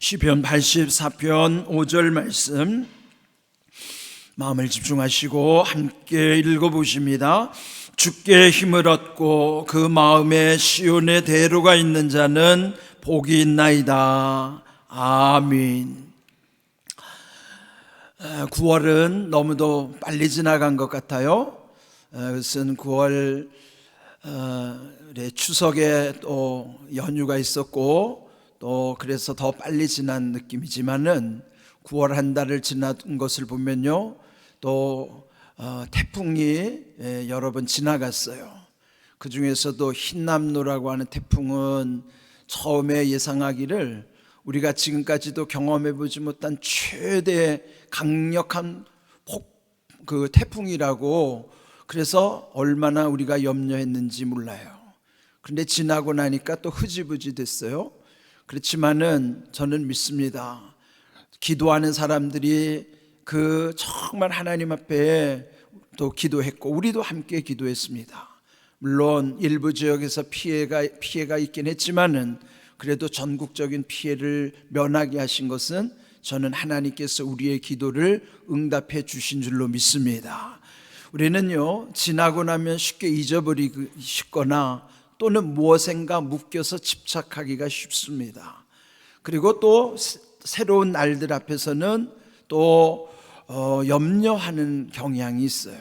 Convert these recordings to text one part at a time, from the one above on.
시편 84편 5절 말씀 마음을 집중하시고 함께 읽어보십니다. 주께 힘을 얻고 그 마음에 시온의 대로가 있는 자는 복이 있나이다. 아멘. 9월은 너무도 빨리 지나간 것 같아요. 그것은 9월에 추석에 또 연휴가 있었고 또 그래서 더 빨리 지난 느낌이지만은 9월 한 달을 지난 것을 보면요, 또 태풍이 여러 번 지나갔어요. 그 중에서도 흰남노라고 하는 태풍은 처음에 예상하기를 우리가 지금까지도 경험해보지 못한 최대 강력한 그 태풍이라고, 그래서 얼마나 우리가 염려했는지 몰라요. 그런데 지나고 나니까 또 흐지부지 됐어요. 그렇지만은 저는 믿습니다. 기도하는 사람들이 그 정말 하나님 앞에 또 기도했고 우리도 함께 기도했습니다. 물론 일부 지역에서 피해가 있긴 했지만은 그래도 전국적인 피해를 면하게 하신 것은 저는 하나님께서 우리의 기도를 응답해 주신 줄로 믿습니다. 우리는요, 지나고 나면 쉽게 잊어버리거나 또는 무엇인가 묶여서 집착하기가 쉽습니다. 그리고 또 새로운 날들 앞에서는 또 염려하는 경향이 있어요.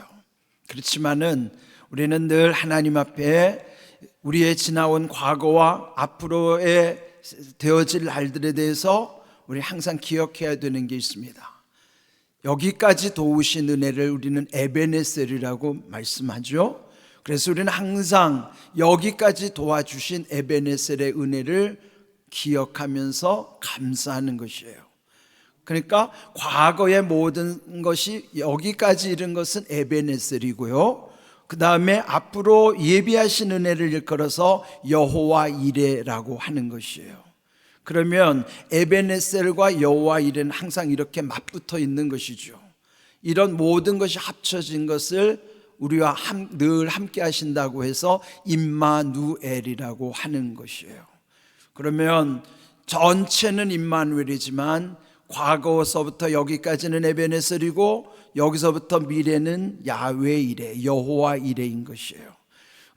그렇지만은 우리는 늘 하나님 앞에 우리의 지나온 과거와 앞으로의 되어질 날들에 대해서 우리 항상 기억해야 되는 게 있습니다. 여기까지 도우신 은혜를 우리는 에베네셀이라고 말씀하죠. 그래서 우리는 항상 여기까지 도와주신 에베네셀의 은혜를 기억하면서 감사하는 것이에요. 그러니까 과거의 모든 것이 여기까지 이른 것은 에베네셀이고요, 그 다음에 앞으로 예비하신 은혜를 일컬어서 여호와 이레라고 하는 것이에요. 그러면 에베네셀과 여호와 이레는 항상 이렇게 맞붙어 있는 것이죠. 이런 모든 것이 합쳐진 것을 우리와 늘 함께 하신다고 해서 임마누엘이라고 하는 것이에요. 그러면 전체는 임마누엘이지만 과거서부터 여기까지는 에베네셀이고 여기서부터 미래는 야훼 이레, 여호와 이레인 것이에요.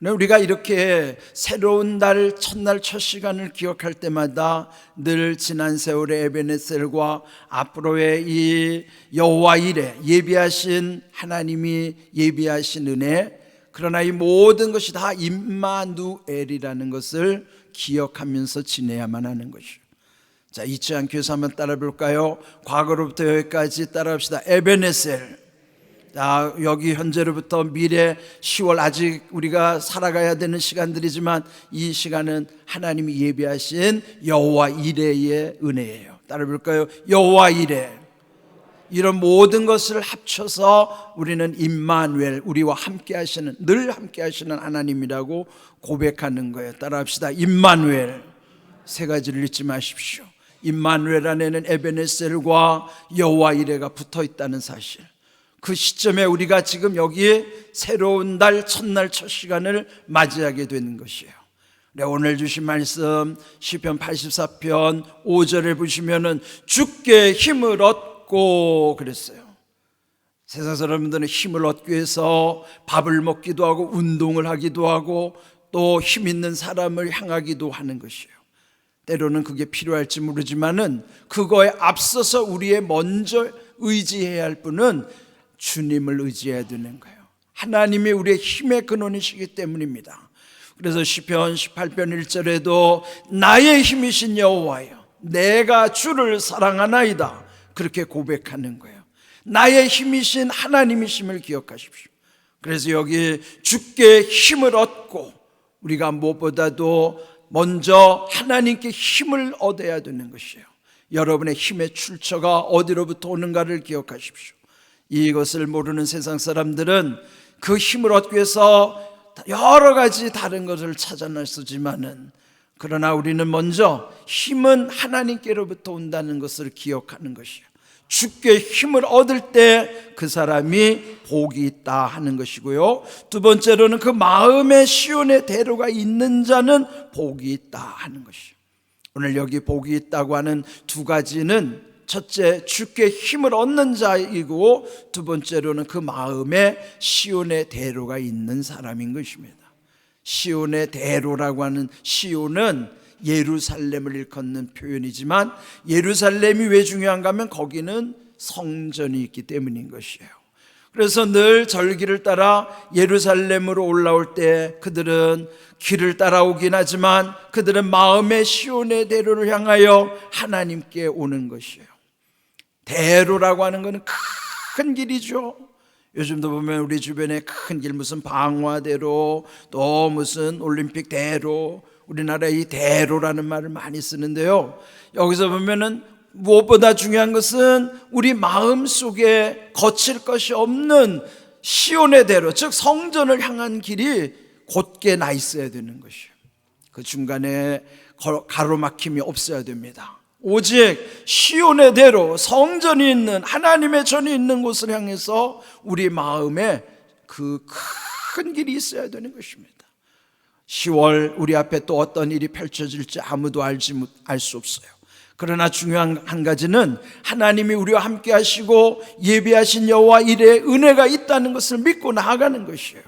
우리가 이렇게 새로운 날, 첫날 첫 시간을 기억할 때마다 늘 지난 세월의 에베네셀과 앞으로의 이 여호와 이레, 예비하신 하나님이 예비하신 은혜, 그러나 이 모든 것이 다 임마누엘이라는 것을 기억하면서 지내야만 하는 것이죠. 자, 잊지 않기 위해서 한번 따라 볼까요? 과거로부터 여기까지 따라합시다. 에베네셀. 자, 여기 현재로부터 미래 10월, 아직 우리가 살아가야 되는 시간들이지만 이 시간은 하나님이 예비하신 여호와 이레의 은혜예요. 따라 볼까요? 여호와 이레. 이런 모든 것을 합쳐서 우리는 임마누엘, 우리와 함께 하시는, 늘 함께 하시는 하나님이라고 고백하는 거예요. 따라합시다. 임마누엘. 세 가지를 잊지 마십시오. 임마누엘 안에는 에베네셀과 여호와 이레가 붙어 있다는 사실, 그 시점에 우리가 지금 여기에 새로운 날, 첫날 첫 시간을 맞이하게 되는 것이에요. 오늘 주신 말씀 시편 84편 5절에 보시면은 주께 힘을 얻고 그랬어요. 세상 사람들은 힘을 얻기 위해서 밥을 먹기도 하고 운동을 하기도 하고 또 힘 있는 사람을 향하기도 하는 것이에요. 때로는 그게 필요할지 모르지만은 그거에 앞서서 우리의 먼저 의지해야 할 분은 주님을 의지해야 되는 거예요. 하나님이 우리의 힘의 근원이시기 때문입니다. 그래서 시편 18편 1절에도 나의 힘이신 여호와여, 내가 주를 사랑하나이다, 그렇게 고백하는 거예요. 나의 힘이신 하나님이심을 기억하십시오. 그래서 여기 주께 힘을 얻고, 우리가 무엇보다도 먼저 하나님께 힘을 얻어야 되는 것이에요. 여러분의 힘의 출처가 어디로부터 오는가를 기억하십시오. 이것을 모르는 세상 사람들은 그 힘을 얻기 위해서 여러 가지 다른 것을 찾아 나서지만은, 그러나 우리는 먼저 힘은 하나님께로부터 온다는 것을 기억하는 것이에요. 주께 힘을 얻을 때 그 사람이 복이 있다 하는 것이고요, 두 번째로는 그 마음에 시온의 대로가 있는 자는 복이 있다 하는 것이에요. 오늘 여기 복이 있다고 하는 두 가지는 첫째, 주께 힘을 얻는 자이고 두 번째로는 그 마음에 시온의 대로가 있는 사람인 것입니다. 시온의 대로라고 하는 시온은 예루살렘을 일컫는 표현이지만 예루살렘이 왜 중요한가 하면 거기는 성전이 있기 때문인 것이에요. 그래서 늘 절기를 따라 예루살렘으로 올라올 때 그들은 길을 따라오긴 하지만 그들은 마음의 시온의 대로를 향하여 하나님께 오는 것이에요. 대로라고 하는 것은 큰 길이죠. 요즘도 보면 우리 주변에 큰 길, 무슨 방화대로, 또 무슨 올림픽 대로, 우리나라에 이 대로라는 말을 많이 쓰는데요, 여기서 보면은 무엇보다 중요한 것은 우리 마음 속에 거칠 것이 없는 시온의 대로, 즉 성전을 향한 길이 곧게 나 있어야 되는 것이에요. 그 중간에 가로막힘이 없어야 됩니다. 오직 시온의 대로, 성전이 있는, 하나님의 전이 있는 곳을 향해서 우리 마음에 그 큰 길이 있어야 되는 것입니다. 10월 우리 앞에 또 어떤 일이 펼쳐질지 아무도 알 수 없어요. 그러나 중요한 한 가지는 하나님이 우리와 함께 하시고 예비하신 여호와 일의 은혜가 있다는 것을 믿고 나아가는 것이에요.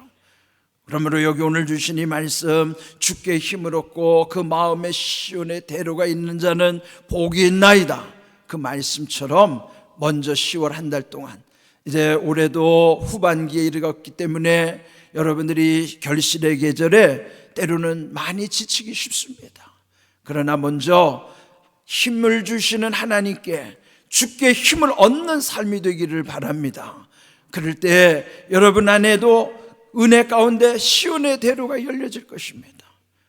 그러므로 여기 오늘 주신 이 말씀, 주께 힘을 얻고 그 마음에 시온의 대로가 있는 자는 복이 있나이다, 그 말씀처럼 먼저 10월 한 달 동안, 이제 올해도 후반기에 이르렀기 때문에 여러분들이 결실의 계절에 때로는 많이 지치기 쉽습니다. 그러나 먼저 힘을 주시는 하나님께, 주께 힘을 얻는 삶이 되기를 바랍니다. 그럴 때 여러분 안에도 은혜 가운데 시온의 대로가 열려질 것입니다.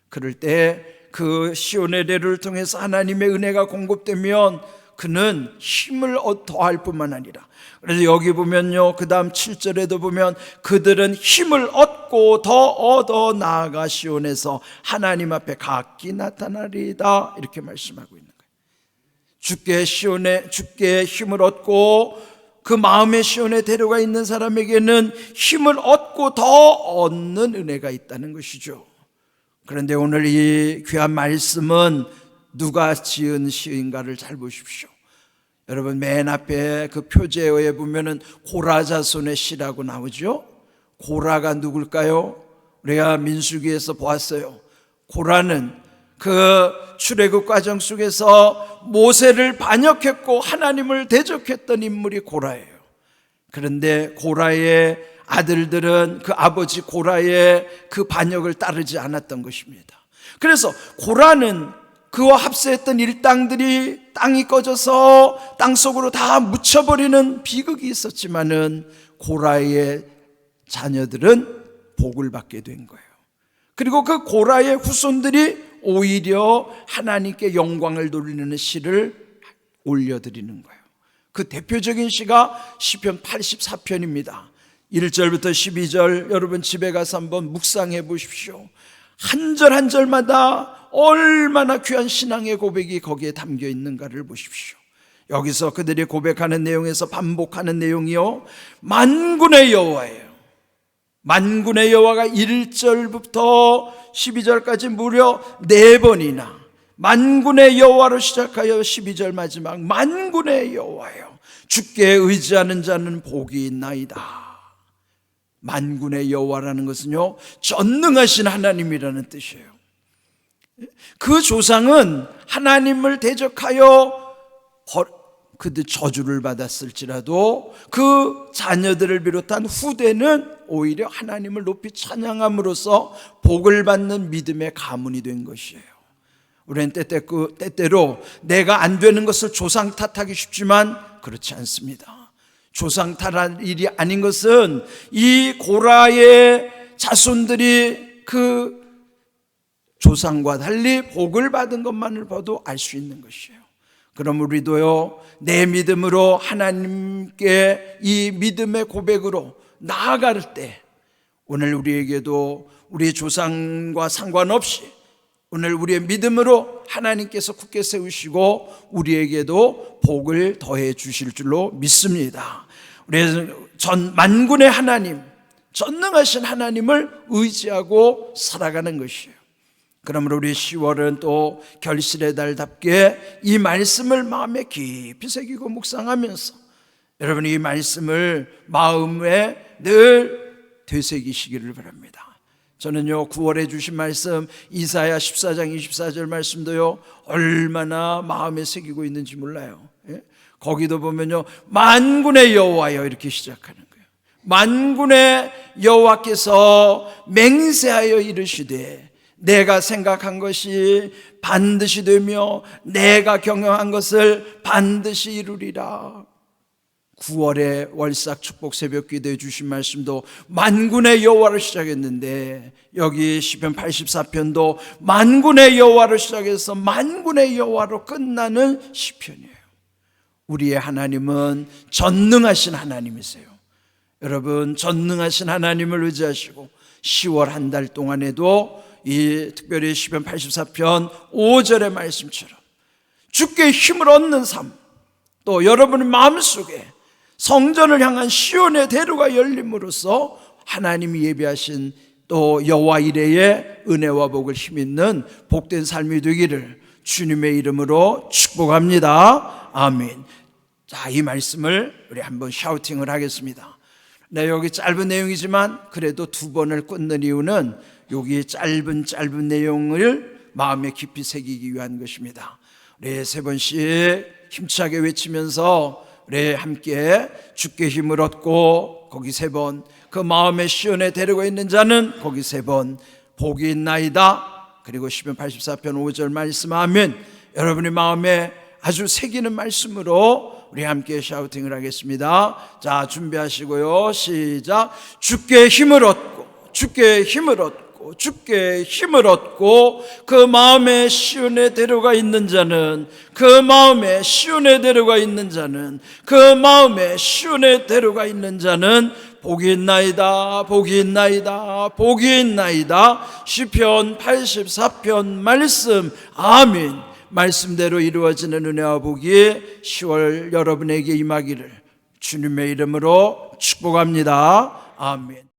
그럴 때 그 시온의 대로를 통해서 하나님의 은혜가 공급되면 그는 힘을 더할 뿐만 아니라, 그래서 여기 보면요, 그 다음 7절에도 보면 그들은 힘을 얻고 더 얻어 나아가 시온에서 하나님 앞에 각기 나타나리이다, 이렇게 말씀하고 있는 거예요. 주께 힘을 얻고 그 마음의 시온의 대로가 있는 사람에게는 힘을 얻고 더 얻는 은혜가 있다는 것이죠. 그런데 오늘 이 귀한 말씀은 누가 지은 시인가를 잘 보십시오. 여러분, 맨 앞에 그 표제어에 보면은 고라 자손의 시라고 나오죠. 고라가 누굴까요? 우리가 민수기에서 보았어요. 고라는 그 출애굽 과정 속에서 모세를 반역했고 하나님을 대적했던 인물이 고라예요. 그런데 고라의 아들들은 그 아버지 고라의 그 반역을 따르지 않았던 것입니다. 그래서 고라는 그와 합세했던 일당들이 땅이 꺼져서 땅속으로 다 묻혀버리는 비극이 있었지만은 고라의 자녀들은 복을 받게 된 거예요. 그리고 그 고라의 후손들이 오히려 하나님께 영광을 돌리는 시를 올려드리는 거예요. 그 대표적인 시가 시편 84편입니다. 1절부터 12절 여러분 집에 가서 한번 묵상해 보십시오. 한 절 한 절마다 얼마나 귀한 신앙의 고백이 거기에 담겨 있는가를 보십시오. 여기서 그들이 고백하는 내용에서 반복하는 내용이요, 만군의 여호와예요. 만군의 여호와가 1절부터 12절까지 무려 4번이나 만군의 여호와로 시작하여 12절 마지막 만군의 여호와요, 주께 의지하는 자는 복이 있나이다. 만군의 여호와라는 것은요, 전능하신 하나님이라는 뜻이에요. 그 조상은 하나님을 대적하여 그들 저주를 받았을지라도 그 자녀들을 비롯한 후대는 오히려 하나님을 높이 찬양함으로써 복을 받는 믿음의 가문이 된 것이에요. 우리는 때때로 내가 안 되는 것을 조상 탓하기 쉽지만 그렇지 않습니다. 조상 탓할 일이 아닌 것은 이 고라의 자손들이 그 조상과 달리 복을 받은 것만을 봐도 알 수 있는 것이에요. 그럼 우리도요, 내 믿음으로 하나님께 이 믿음의 고백으로 나아갈 때 오늘 우리에게도 우리 조상과 상관없이 오늘 우리의 믿음으로 하나님께서 굳게 세우시고 우리에게도 복을 더해 주실 줄로 믿습니다. 우리는 만군의 하나님, 전능하신 하나님을 의지하고 살아가는 것이에요. 그러므로 우리 10월은 또 결실의 달답게 이 말씀을 마음에 깊이 새기고 묵상하면서 여러분 이 말씀을 마음에 늘 되새기시기를 바랍니다. 저는요 9월에 주신 말씀 이사야 14장 24절 말씀도요 얼마나 마음에 새기고 있는지 몰라요. 거기도 보면요 만군의 여호와여 이렇게 시작하는 거예요. 만군의 여호와께서 맹세하여 이르시되 내가 생각한 것이 반드시 되며 내가 경영한 것을 반드시 이루리라. 9월에 월삭 축복 새벽 기도해 주신 말씀도 만군의 여호와로 시작했는데 여기 시편 84편도 만군의 여호와로 시작해서 만군의 여호와로 끝나는 시편이에요. 우리의 하나님은 전능하신 하나님이세요. 여러분 전능하신 하나님을 의지하시고 10월 한 달 동안에도 이 특별히 시편 84편 5절의 말씀처럼 주께 힘을 얻는 삶, 또 여러분의 마음속에 성전을 향한 시온의 대로가 열림으로써 하나님이 예비하신 또 여호와 이레의 은혜와 복을 힘있는 복된 삶이 되기를 주님의 이름으로 축복합니다. 아멘. 자, 이 말씀을 우리 한번 샤우팅을 하겠습니다. 네, 여기 짧은 내용이지만 그래도 두 번을 끊는 이유는 여기 짧은 내용을 마음에 깊이 새기기 위한 것입니다. 우리 세 번씩 힘차게 외치면서 우리 함께 주께 힘을 얻고 거기 세 번, 그 마음의 시온에 데리고 있는 자는 거기 세 번, 복이 있나이다. 그리고 시편 84편 5절 말씀하면 여러분의 마음에 아주 새기는 말씀으로 우리 함께 샤우팅을 하겠습니다. 자, 준비하시고요. 시작. 주께 힘을 얻고 주께 힘을 얻고 주께 힘을 얻고 그 마음에 시온에 데려가 있는 자는 그 마음에 시온에 데려가 있는 자는 그 마음에 시온에 데려가 있는 자는 복이 있나이다 복이 있나이다 복이 있나이다. 시편 84편 말씀. 아멘. 말씀대로 이루어지는 은혜와 복이 10월 여러분에게 임하기를 주님의 이름으로 축복합니다. 아멘.